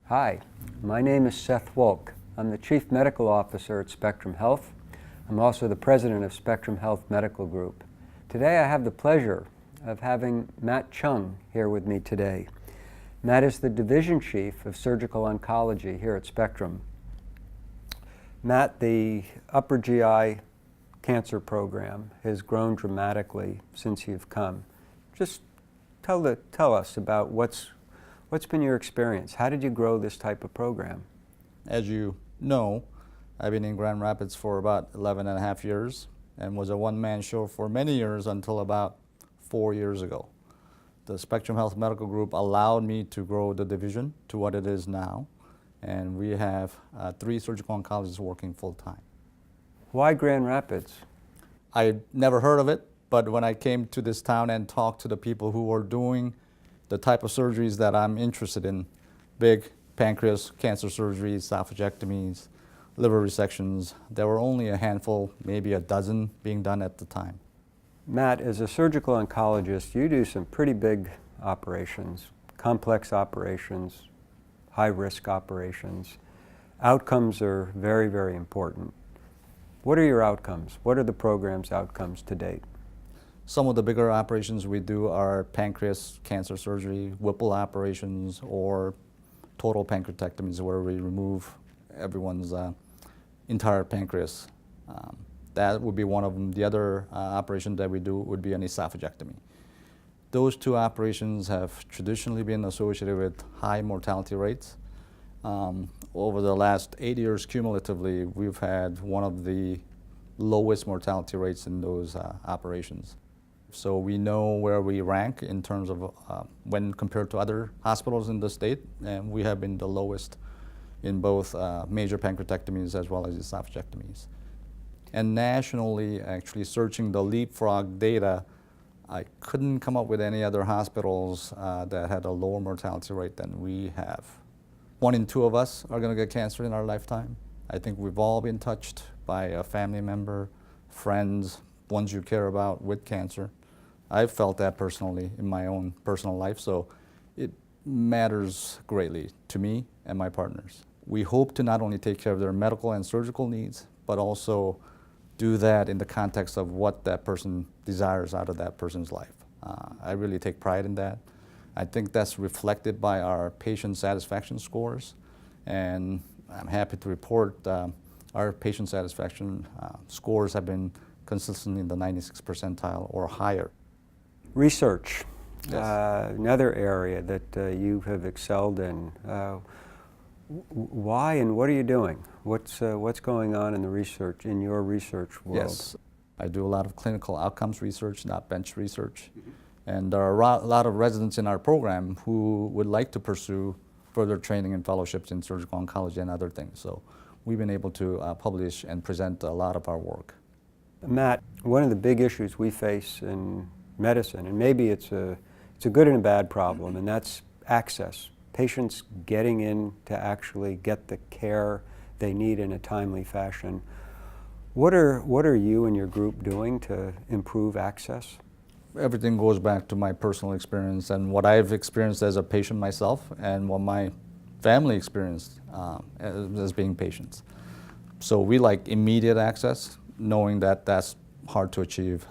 Hi, my name is Seth Wolk. I'm the Chief Medical Officer at Spectrum Health. I'm also the President of Spectrum Health Medical Group. Today I have the pleasure of having Mathew Chung here with me today. Matt is the Division Chief of Surgical Oncology here at Spectrum. Matt, the upper GI cancer program has grown dramatically since you've come. Just tell us about what's been your experience? How did you grow this type of program? As you know, I've been in Grand Rapids for about 11 and a half years and was a one-man show for many years until about 4 years ago. The Spectrum Health Medical Group allowed me to grow the division to what it is now, and we have 3 surgical oncologists working full-time. Why Grand Rapids? I never heard of it, but when I came to this town and talked to the people who were doing the type of surgeries that I'm interested in, big pancreas cancer surgeries, esophagectomies, liver resections, there were only a handful, maybe a dozen being done at the time. Matt, as a surgical oncologist, you do some pretty big operations, complex operations, high-risk operations. Outcomes are very, very important. What are your outcomes? What are the program's outcomes to date? Some of the bigger operations we do are pancreas cancer surgery, Whipple operations, or total pancreatectomies where we remove everyone's entire pancreas. That would be one of them. The other operation that we do would be an esophagectomy. Those 2 operations have traditionally been associated with high mortality rates. Over the last 8 years cumulatively, we've had one of the lowest mortality rates in those operations. So we know where we rank in terms of when compared to other hospitals in the state, and we have been the lowest in both major pancreatectomies as well as esophagectomies. And nationally, actually searching the leapfrog data, I couldn't come up with any other hospitals that had a lower mortality rate than we have. 1 in 2 of us are going to get cancer in our lifetime. I think we've all been touched by a family member, friends, ones you care about with cancer. I've felt that personally in my own personal life, so it matters greatly to me and my partners. We hope to not only take care of their medical and surgical needs, but also do that in the context of what that person desires out of that person's life. I really take pride in that. I think that's reflected by our patient satisfaction scores, and I'm happy to report our patient satisfaction scores have been consistently in the 96th percentile or higher. Research, Yes. Another area that you have excelled in. Why and what are you doing? What's going on in the research, in your research world? Yes, I do a lot of clinical outcomes research, not bench research. And there are a lot of residents in our program who would like to pursue further training and fellowships in surgical oncology and other things. So we've been able to publish and present a lot of our work. Matt, one of the big issues we face in medicine, and maybe it's a good and a bad problem, and that's access. Patients getting in to actually get the care they need in a timely fashion. What are you and your group doing to improve access? Everything goes back to my personal experience and what I've experienced as a patient myself and what my family experienced as being patients. So we like immediate access, knowing that that's hard to achieve.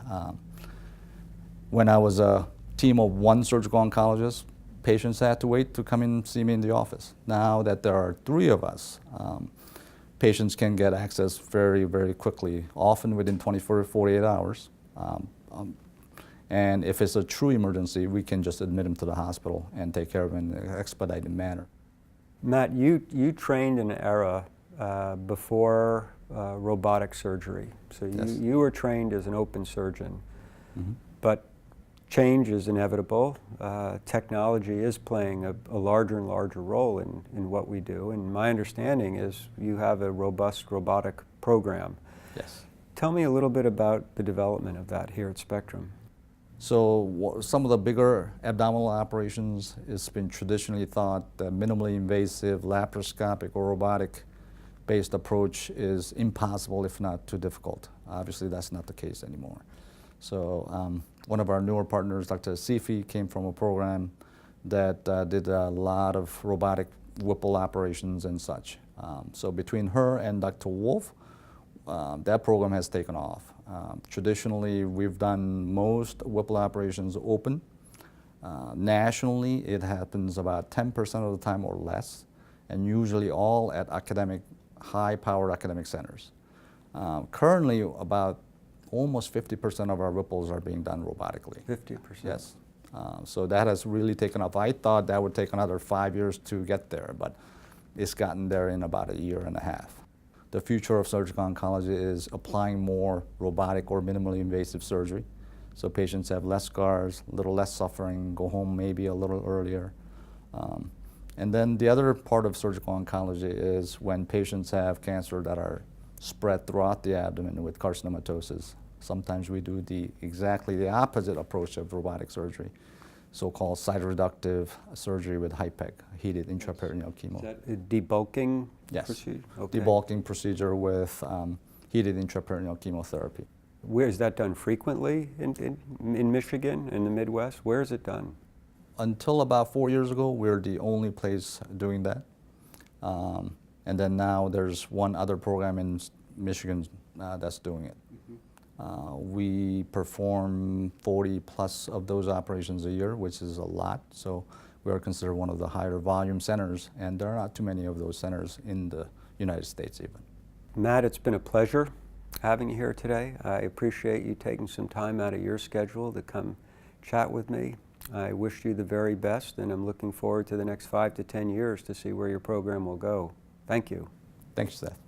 When I was a team of 1 surgical oncologist, patients had to wait to come in and see me in the office. Now that there are 3 of us, patients can get access very, very quickly, often within 24 to 48 hours. And if it's a true emergency, we can just admit them to the hospital and take care of them in an expedited manner. Matt, you trained in an era before robotic surgery. So Yes. you were trained as an open surgeon. Mm-hmm. But change is inevitable. Technology is playing a larger and larger role in what we do. And my understanding is you have a robust robotic program. Yes. Tell me a little bit about the development of that here at Spectrum. So some of the bigger abdominal operations has been traditionally thought that minimally invasive, laparoscopic, or robotic-based approach is impossible, if not too difficult. Obviously, that's not the case anymore. So one of our newer partners, Dr. Sifi, came from a program that did a lot of robotic Whipple operations and such. So between her and Dr. Wolf, that program has taken off. Traditionally, we've done most Whipple operations open. Nationally, it happens about 10% of the time or less, and usually all at high-powered academic centers. Currently, about almost 50% of our Whipples are being done robotically. 50%? Yes. So that has really taken off. I thought that would take another 5 years to get there, but it's gotten there in about a year and a half. The future of surgical oncology is applying more robotic or minimally invasive surgery. So patients have less scars, a little less suffering, go home maybe a little earlier. And then the other part of surgical oncology is when patients have cancer that are spread throughout the abdomen with carcinomatosis. Sometimes we do exactly the opposite approach of robotic surgery, so-called cytoreductive surgery with HIPEC, heated intraperitoneal chemo. Is that a debulking Yes. procedure? Okay. Debulking procedure with heated intraperitoneal chemotherapy. Where is that done frequently in Michigan, in the Midwest? Where is it done? Until about 4 years ago, we're the only place doing that. And then now there's one other program in Michigan that's doing it. We perform 40 plus of those operations a year, which is a lot. So we are considered one of the higher volume centers, and there are not too many of those centers in the United States even. Matt, it's been a pleasure having you here today. I appreciate you taking some time out of your schedule to come chat with me. I wish you the very best, and I'm looking forward to the next 5 to 10 years to see where your program will go. Thank you. Thanks, Seth.